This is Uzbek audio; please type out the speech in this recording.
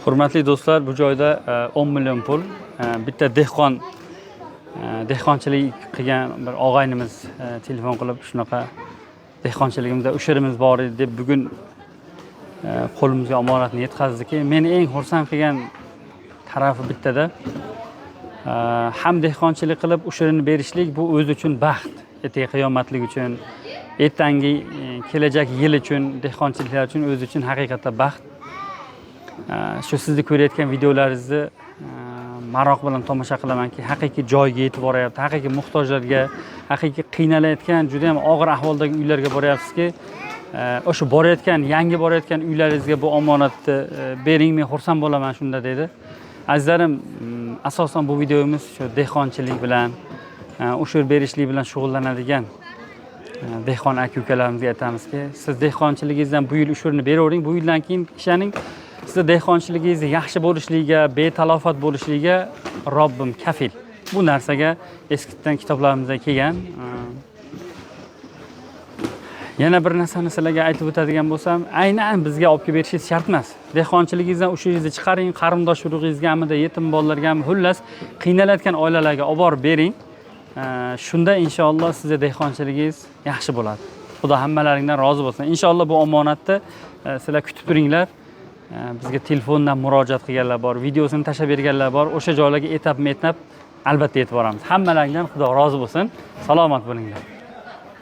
Hurmatli do'stlar, bu joyda 10 million pul bitta dehqonchilik qilgan bir og'aynimiz telefon qilib shunaqa dehqonchiligimizda usherimiz bor edi deb bugun qo'limizga omonatni yetkazdiki, meni eng xursand qilgan tarafi bittada ham dehqonchilik qilib usherini berishlik bu o'zi uchun baxt, ertaga qiyomatlik uchun, ertangi kelajak yil uchun, dehqonchiliklar uchun o'zi uchun haqiqatda baxt. Shu sizni ko'rayotgan videolaringizni maroq bilan tomosha qilamanki, haqiqiy joyga yetib boryapti, haqiqiy muhtojlarga, haqiqiy qiynalayotgan, juda ham og'ir ahvoldagi uylarga boryapsizki, o'sha borayotgan, yangi borayotgan uylaringizga bu omonatni bering, men xursand bo'laman shunda dedi. Azizlarim, asosan bu videomiz shu dehqonchilik bilan, usher berishlik bilan shug'ullanadigan dehqon aka-ukalarimizga aytamizki, siz dehqonchiligingizdan bu yil usherni beravering, bu yildan keyin ishaning. Siz dehqonchiligingiz yaxshi bo'lishligiga, betalofat bo'lishligiga Robbim kafil. Bu narsaga eskidan kitoblarimizda kelgan. Yana bir narsani sizlarga aytib o'tadigan bo'lsam, aynan bizga olib kelib berishingiz shart emas. Dehqonchiligingizdan ushingizni chiqaring, qarindosh urug'ingizgamida, yetim bolalargami, xullas qiynalayotgan oilalarga olib borib bering. Shunda inshaalloh sizning dehqonchiligingiz yaxshi bo'ladi. Xudo hammalaringdan rozi bo'lsin. Inshaalloh bu omonatni sizlar kutib turinglar. Bizga telefondan murojaat qilganlar bor, videosini tashlab berganlar bor. O'sha joylarga etap-metnab albatta yetib boramiz. Hammalaringdan Xudo rozi bo'lsin. Salomat bo'linglar.